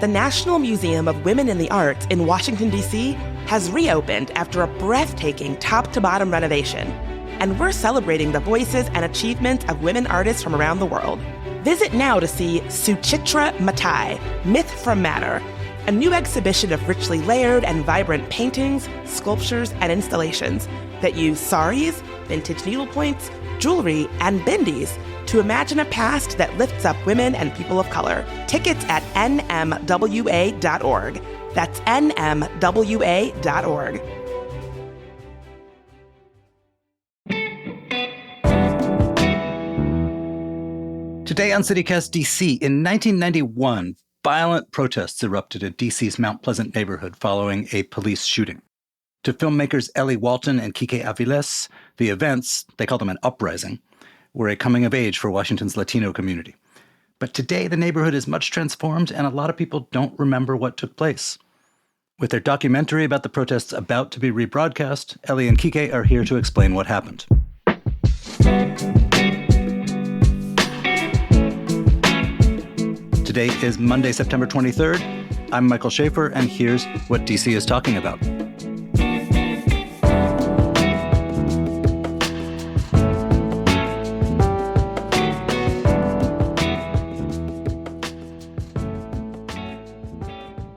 The National Museum of Women in the Arts in Washington, D.C. has reopened after a breathtaking top-to-bottom renovation. And we're celebrating the voices and achievements of women artists from around the world. Visit now to see Suchitra Matai, Myth from Matter, a new exhibition of richly layered and vibrant paintings, sculptures, and installations that use saris, vintage needlepoints, jewelry, and bindis to imagine a past that lifts up women and people of color. Tickets at nmwa.org. That's nmwa.org. Today on CityCast DC, in 1991, violent protests erupted in DC's Mount Pleasant neighborhood following a police shooting. To filmmakers Ellie, Walton, and Quique Aviles, the events, they call them an uprising, were a coming of age for Washington's Latino community. But today, the neighborhood is much transformed, and a lot of people don't remember what took place. With their documentary about the protests about to be rebroadcast, Ellie and Quique are here to explain what happened. Today is Monday, September 23rd. I'm Michael Schaefer, and here's what DC is talking about.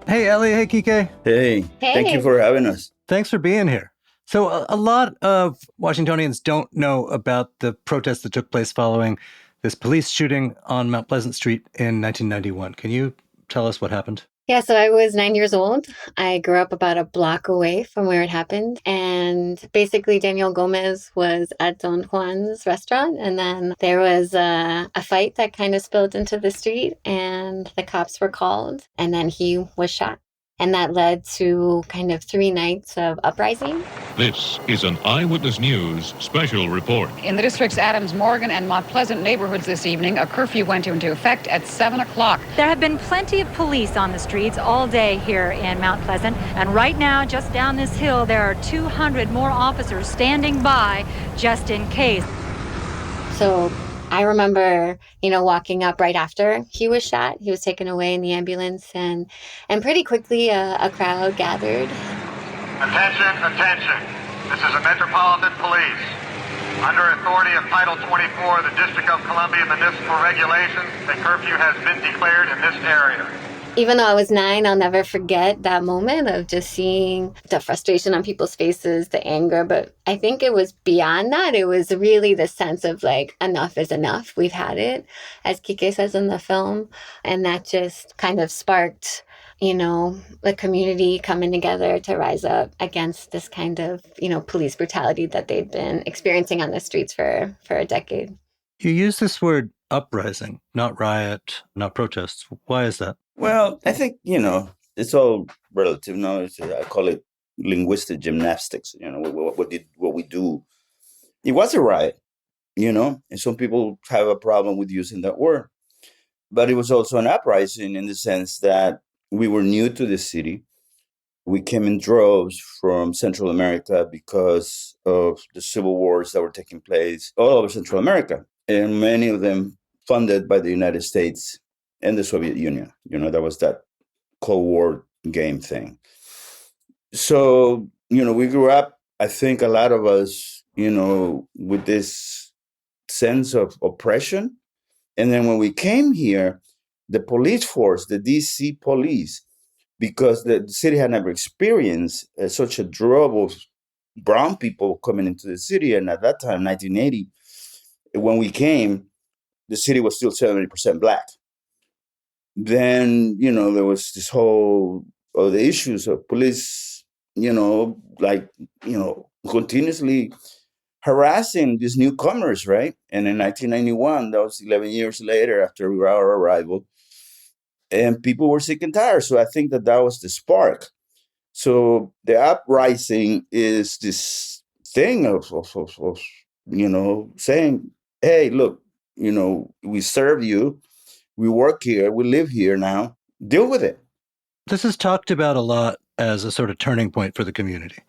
Hey, Ellie. Hey, Quique. Hey. Thank you for having us. Thanks for being here. So a lot of Washingtonians don't know about the protests that took place following this police shooting on Mount Pleasant Street in 1991. Can you tell us what happened? Yeah, so I was 9 years old. I grew up about a block away from where it happened. And basically, Daniel Gomez was at Don Juan's restaurant. And then there was a fight that kind of spilled into the street. And the cops were called. And then he was shot. And that led to kind of 3 nights of uprising. This is an Eyewitness News special report. In the district's Adams, Morgan, and Mount Pleasant neighborhoods this evening, a curfew went into effect at 7 o'clock. There have been plenty of police on the streets all day here in Mount Pleasant. And right now, just down this hill, there are 200 more officers standing by just in case. So I remember, walking up right after he was shot. He was taken away in the ambulance, and pretty quickly a crowd gathered. Attention. This is a Metropolitan Police. Under authority of Title 24 of the District of Columbia Municipal Regulations, a curfew has been declared in this area. Even though I was 9, I'll never forget that moment of just seeing the frustration on people's faces, the anger. But I think it was beyond that. It was really the sense of enough is enough. We've had it, as Quique says in the film. And that just kind of sparked, the community coming together to rise up against this kind of, police brutality that they'd been experiencing on the streets for a decade. You use this word uprising, not riot, not protests. Why is that? Well, I think, it's all relative. No, I call it linguistic gymnastics. What we do. It was a riot, and some people have a problem with using that word. But it was also an uprising in the sense that we were new to the city. We came in droves from Central America because of the civil wars that were taking place all over Central America, and many of them funded by the United States and the Soviet Union. That was that Cold War game thing. So, we grew up, I think a lot of us, with this sense of oppression. And then when we came here, the police force, the DC police, because the city had never experienced such a drove of brown people coming into the city. And at that time, 1980, when we came, the city was still 70% Black. Then, there was this whole the issues of police, continuously harassing these newcomers, right? And in 1991, that was 11 years later after our arrival, and people were sick and tired. So I think that was the spark. So the uprising is this thing of saying, hey, look, we serve you. We work here, we live here now, deal with it. This is talked about a lot as a sort of turning point for the community.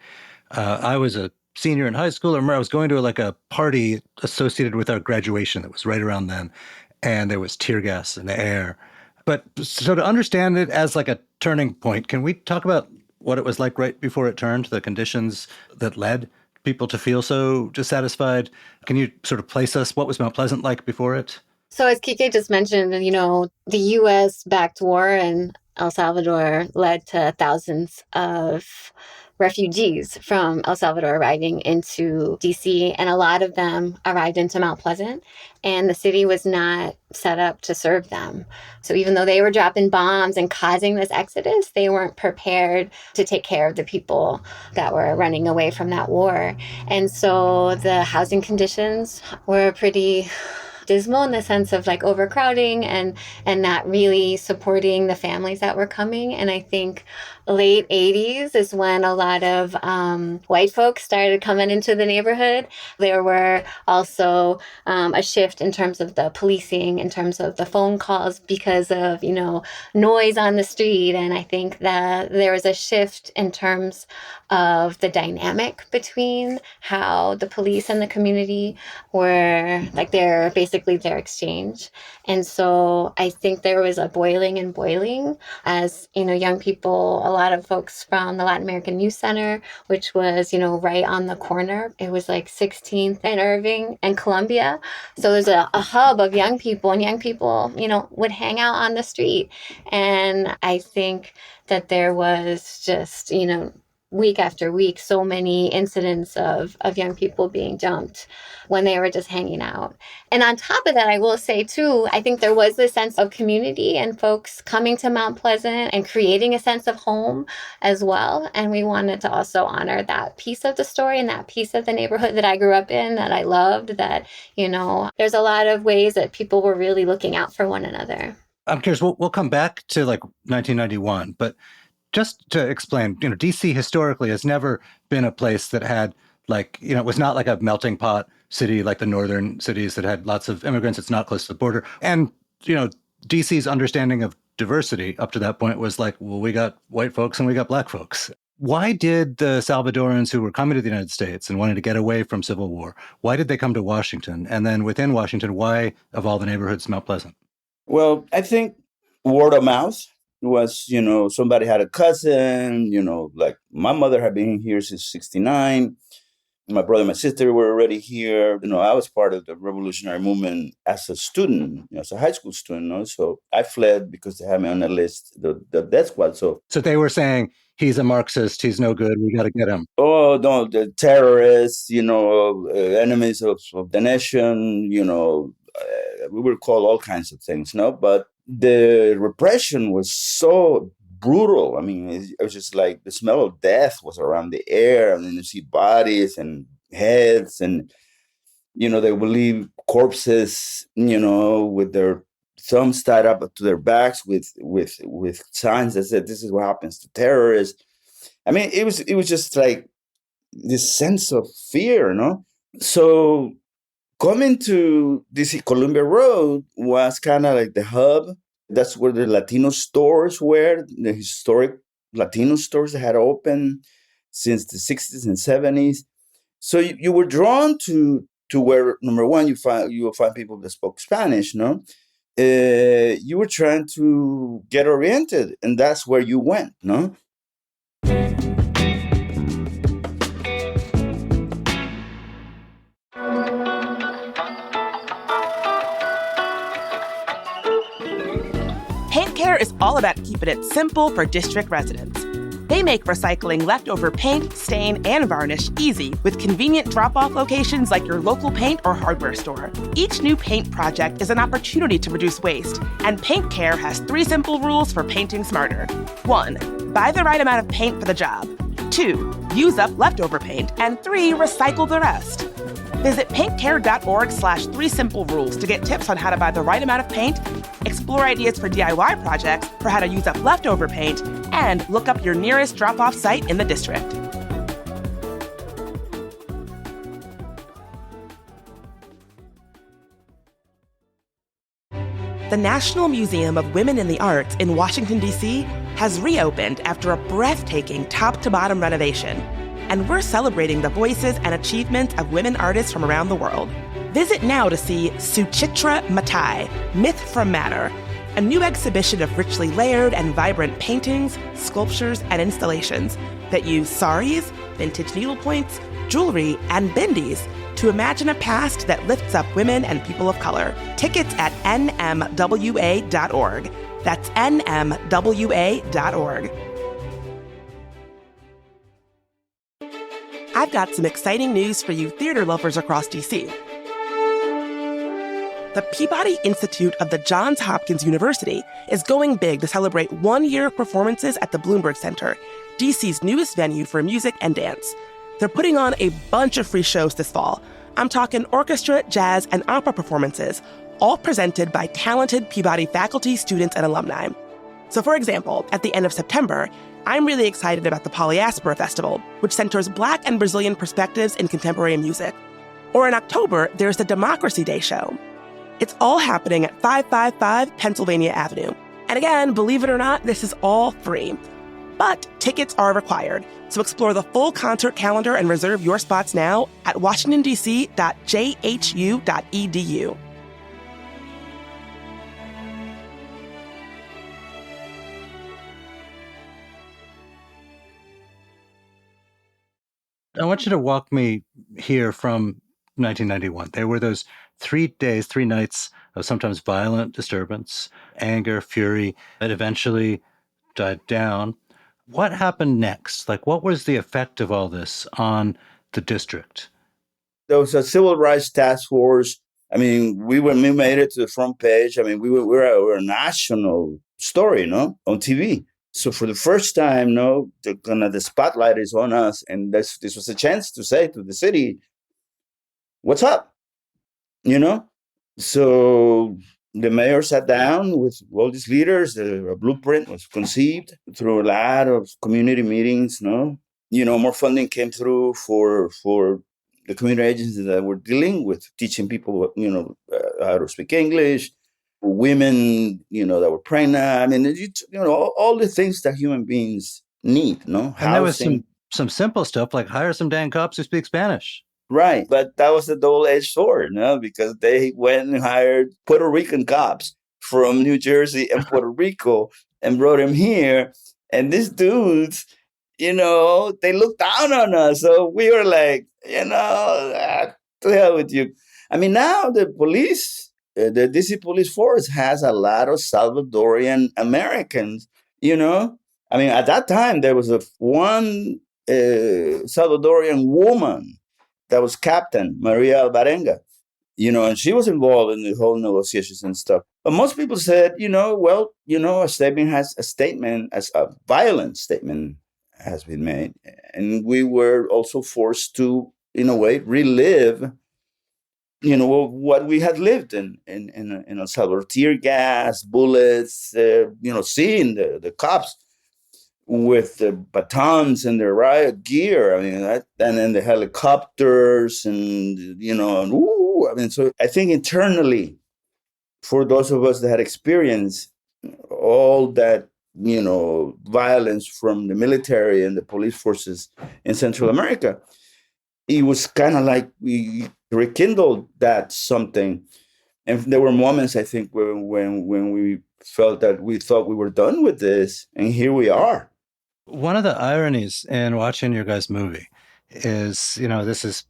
I was a senior in high school. I remember I was going to a party associated with our graduation that was right around then, and there was tear gas in the air. But so to understand it as like a turning point, can we talk about what it was like right before it turned, the conditions that led people to feel so dissatisfied? Can you sort of place us? What was Mount Pleasant like before it? So as Quique just mentioned, the U.S.-backed war in El Salvador led to thousands of refugees from El Salvador arriving into D.C., and a lot of them arrived into Mount Pleasant, and the city was not set up to serve them. So even though they were dropping bombs and causing this exodus, they weren't prepared to take care of the people that were running away from that war. And so the housing conditions were pretty dismal in the sense of like overcrowding and not really supporting the families that were coming. And I think late 80s is when a lot of white folks started coming into the neighborhood. There were also a shift in terms of the policing, in terms of the phone calls because of, noise on the street. And I think that there was a shift in terms of the dynamic between how the police and the community were like their exchange. And so I think there was a boiling and boiling as, young people, a lot of folks from the Latin American Youth Center, which was, right on the corner. It was like 16th and Irving and Columbia. So there's a hub of young people, and young people, would hang out on the street. And I think that there was just, week after week, so many incidents of young people being dumped when they were just hanging out. And on top of that, I will say too, I think there was this sense of community and folks coming to Mount Pleasant and creating a sense of home as well. And we wanted to also honor that piece of the story and that piece of the neighborhood that I grew up in, that I loved, that, there's a lot of ways that people were really looking out for one another. I'm curious, we'll come back to like 1991, but just to explain, D.C. historically has never been a place that had it was not like a melting pot city like the northern cities that had lots of immigrants. It's not close to the border. And, D.C.'s understanding of diversity up to that point was like, well, we got white folks and we got black folks. Why did the Salvadorans who were coming to the United States and wanted to get away from civil war, why did they come to Washington? And then within Washington, why, of all the neighborhoods, Mount Pleasant? Well, I think word of mouth was, somebody had a cousin, like my mother had been here since 1969. My brother and my sister were already here. I was part of the revolutionary movement as a student, as a high school student. So I fled because they had me on the list, the death squad. So they were saying, he's a Marxist, he's no good, we got to get him. Oh, no, the terrorists, enemies of the nation, we were called all kinds of things, but the repression was so brutal. I mean, it was just like the smell of death was around the air. I mean, you see bodies and heads and, they would leave corpses, with their thumbs tied up to their backs with signs that said, this is what happens to terrorists. I mean, it was just like this sense of fear, So coming to DC Columbia Road was kind of like the hub. That's where the Latino stores were, the historic Latino stores that had opened since the 60s and 70s. So you were drawn to where, number one, you will find people that spoke Spanish, You were trying to get oriented, and that's where you went, Paint Care is all about keeping it simple for district residents. They make recycling leftover paint, stain, and varnish easy with convenient drop-off locations like your local paint or hardware store. Each new paint project is an opportunity to reduce waste, and Paint Care has 3 simple rules for painting smarter. 1, buy the right amount of paint for the job. 2, use up leftover paint. And 3, recycle the rest. Visit paintcare.org/3simplerules to get tips on how to buy the right amount of paint, explore ideas for DIY projects for how to use up leftover paint, and look up your nearest drop-off site in the district. The National Museum of Women in the Arts in Washington, D.C. has reopened after a breathtaking top-to-bottom renovation. And we're celebrating the voices and achievements of women artists from around the world. Visit now to see Suchitra Matai, Myth from Matter, a new exhibition of richly layered and vibrant paintings, sculptures, and installations that use saris, vintage needlepoints, jewelry, and bindis to imagine a past that lifts up women and people of color. Tickets at nmwa.org. That's nmwa.org. I've got some exciting news for you theater lovers across D.C. The Peabody Institute of the Johns Hopkins University is going big to celebrate 1 year of performances at the Bloomberg Center, D.C.'s newest venue for music and dance. They're putting on a bunch of free shows this fall. I'm talking orchestra, jazz, and opera performances, all presented by talented Peabody faculty, students, and alumni. So for example, at the end of September, I'm really excited about the Polyaspora Festival, which centers Black and Brazilian perspectives in contemporary music. Or in October, there's the Democracy Day show. It's all happening at 555 Pennsylvania Avenue. And again, believe it or not, this is all free. But tickets are required, so explore the full concert calendar and reserve your spots now at washingtondc.jhu.edu. I want you to walk me here from 1991. There were those 3 days, 3 nights of sometimes violent disturbance, anger, fury, that eventually died down. What happened next? Like, what was the effect of all this on the district? There was a civil rights task force. I mean, we made it to the front page. I mean, we were a national story, on TV. So for the first time, the spotlight is on us, and this was a chance to say to the city, "What's up?" So the mayor sat down with all these leaders. A blueprint was conceived through a lot of community meetings. More funding came through for the community agencies that were dealing with teaching people, how to speak English. Women, that were pregnant. I mean, all the things that human beings need, And there was some simple stuff like hire some dang cops who speak Spanish. Right. But that was a double-edged sword, because they went and hired Puerto Rican cops from New Jersey and Puerto Rico and brought them here. And these dudes, they looked down on us. So we were like, to hell with you. I mean, now the police, the DC police force has a lot of Salvadorian Americans, I mean, at that time, there was one Salvadorian woman that was captain, Maria Alvarenga, and she was involved in the whole negotiations and stuff. But most people said, a violent statement has been made. And we were also forced to, in a way, relive what we had lived in El Salvador, tear gas, bullets, seeing the cops with the batons and the riot gear. I mean, and then the helicopters so I think internally, for those of us that had experienced all that, violence from the military and the police forces in Central America, it was kind of like we rekindled that something. And there were moments, I think, when we felt that we thought we were done with this, and here we are. One of the ironies in watching your guys' movie is, this is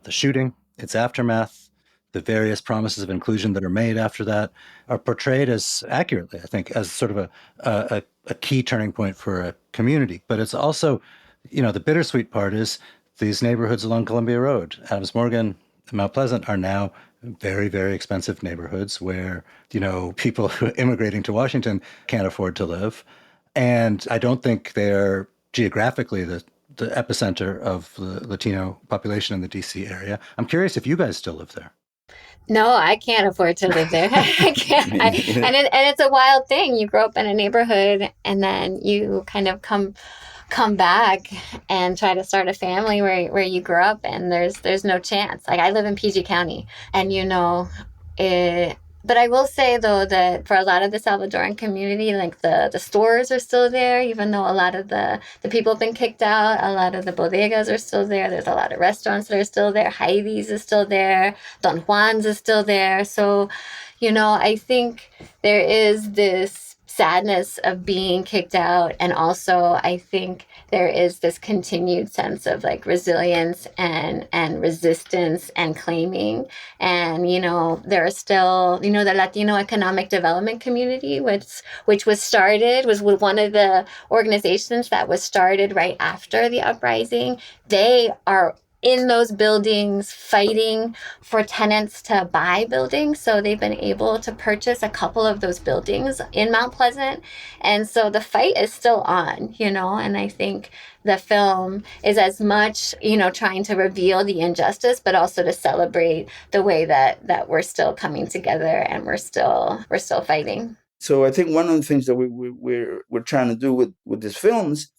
the shooting, its aftermath, the various promises of inclusion that are made after that are portrayed as accurately, I think, as sort of a key turning point for a community. But it's also, the bittersweet part is these neighborhoods along Columbia Road, Adams Morgan and Mount Pleasant, are now very, very expensive neighborhoods where, people immigrating to Washington can't afford to live. And I don't think they're geographically the epicenter of the Latino population in the DC area. I'm curious if you guys still live there. No, I can't afford to live there. I can't. And it's a wild thing. You grow up in a neighborhood and then you kind of come back and try to start a family where you grew up, and there's no chance. Like, I live in PG County, and But I will say, though, that for a lot of the Salvadoran community, like the stores are still there, even though a lot of the people have been kicked out. A lot of the bodegas are still there. There's a lot of restaurants that are still there. Heidi's is still there. Don Juan's is still there. So, I think there is this sadness of being kicked out. And also, I think there is this continued sense of like resilience and resistance and claiming. And, there are still, the Latino Economic Development Community, which was one of the organizations that was started right after the uprising. They are in those buildings fighting for tenants to buy buildings. So they've been able to purchase a couple of those buildings in Mount Pleasant. And so the fight is still on, and I think the film is as much, trying to reveal the injustice, but also to celebrate the way that we're still coming together and we're still fighting. So I think one of the things that we're trying to do with these films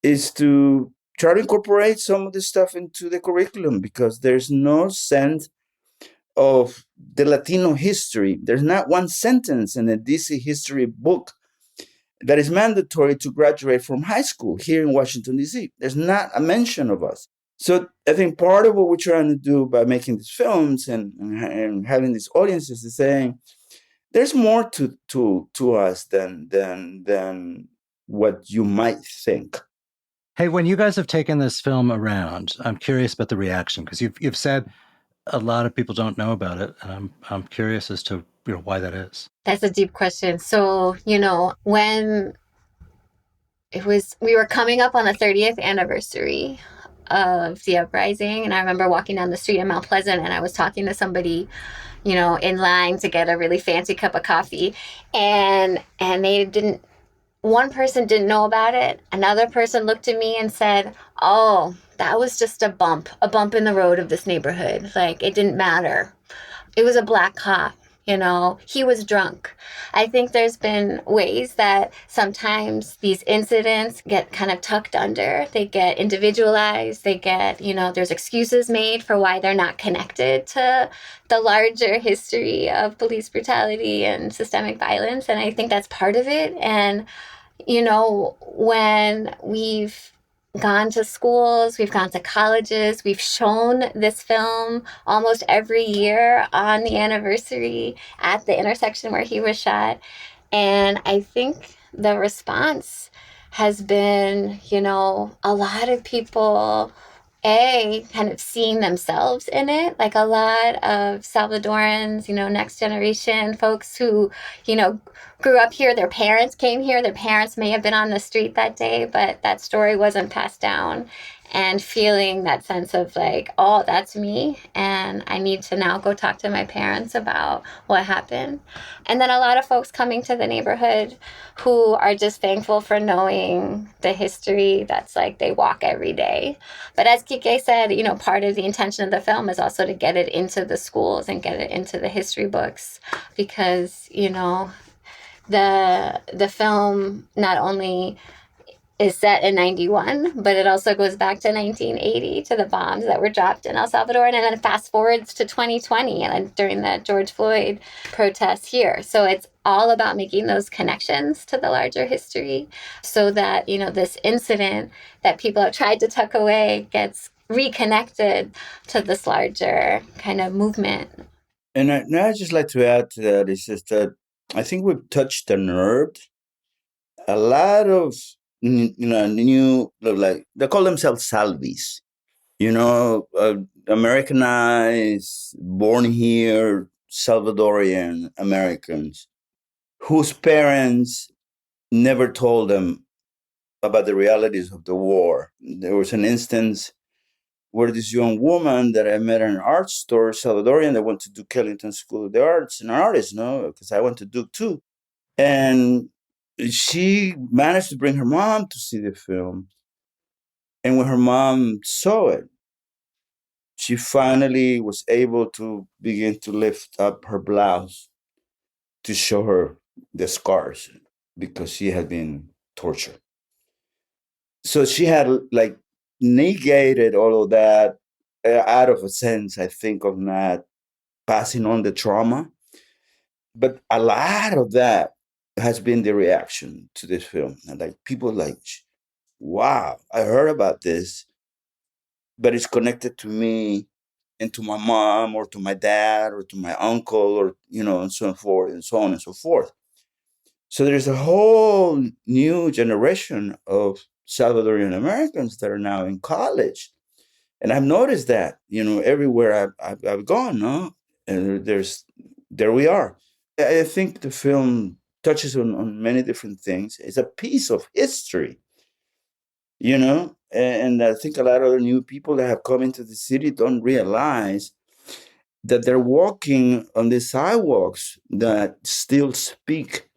is to try to incorporate some of this stuff into the curriculum, because there's no sense of the Latino history. There's not one sentence in the DC history book that is mandatory to graduate from high school here in Washington, D.C. There's not a mention of us. So I think part of what we're trying to do by making these films and having these audiences is saying there's more to us than what you might think. Hey, when you guys have taken this film around, I'm curious about the reaction, because you've said a lot of people don't know about it, and I'm curious as to why that is. That's a deep question. So, when we were coming up on the 30th anniversary of the uprising, and I remember walking down the street in Mount Pleasant, and I was talking to somebody, in line to get a really fancy cup of coffee, and one person didn't know about it. Another person looked at me and said, "Oh, that was just a bump in the road of this neighborhood. Like, it didn't matter. It was a black cop. He was drunk." I think there's been ways that sometimes these incidents get kind of tucked under. They get individualized. They get, there's excuses made for why they're not connected to the larger history of police brutality and systemic violence. And I think that's part of it. And, when we've gone to schools, we've gone to colleges, we've shown this film almost every year on the anniversary at the intersection where he was shot. And I think the response has been, a lot of people, kind of seeing themselves in it, like a lot of Salvadorans, next generation folks who, grew up here, their parents came here, their parents may have been on the street that day, but that story wasn't passed down. And feeling that sense of like, oh, that's me, and I need to now go talk to my parents about what happened. And then a lot of folks coming to the neighborhood who are just thankful for knowing the history that's like they walk every day. But as Quique said, part of the intention of the film is also to get it into the schools and get it into the history books, because, the film not only is set in 91, but it also goes back to 1980, to the bombs that were dropped in El Salvador, and then fast forwards to 2020 and during the George Floyd protests here. So it's all about making those connections to the larger history, so that, this incident that people have tried to tuck away gets reconnected to this larger kind of movement. And I'd just like to add to that is just that I think we've touched a nerve. A lot of new, like, they call themselves Salvis, Americanized, born here, Salvadorian Americans whose parents never told them about the realities of the war. There was an instance where this young woman that I met in an art store, Salvadorian, that went to Duke Ellington School of the Arts, an artist, because I went to Duke too. And she managed to bring her mom to see the film. And when her mom saw it, she finally was able to begin to lift up her blouse to show her the scars, because she had been tortured. So she had like negated all of that out of a sense, I think, of not passing on the trauma. But a lot of that has been the reaction to this film. And like people like, wow, I heard about this, but it's connected to me and to my mom or to my dad or to my uncle or, and so forth and so on and so forth. So there's a whole new generation of Salvadorian Americans that are now in college. And I've noticed that, everywhere I've gone, no? And there we are. I think the film touches on many different things. It's a piece of history, and I think a lot of the new people that have come into the city don't realize that they're walking on the sidewalks that still speak,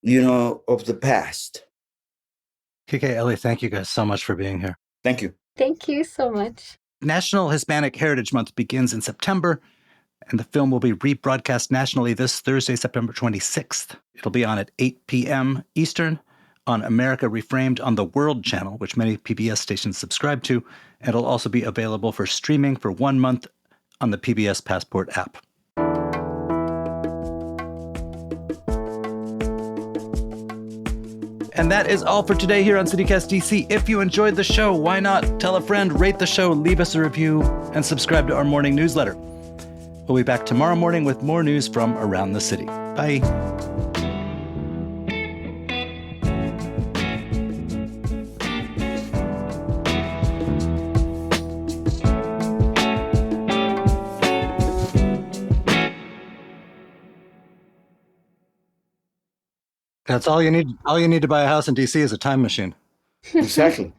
of the past. Quique, Ellie, thank you guys so much for being here. Thank you. Thank you so much. National Hispanic Heritage Month begins in September, and the film will be rebroadcast nationally this Thursday, September 26th. It'll be on at 8 p.m. Eastern on America Reframed on the World Channel, which many PBS stations subscribe to, and it'll also be available for streaming for 1 month on the PBS Passport app. And that is all for today here on CityCast DC. If you enjoyed the show, why not tell a friend, rate the show, leave us a review, and subscribe to our morning newsletter. We'll be back tomorrow morning with more news from around the city. Bye. That's all you need. All you need to buy a house in DC is a time machine. Exactly.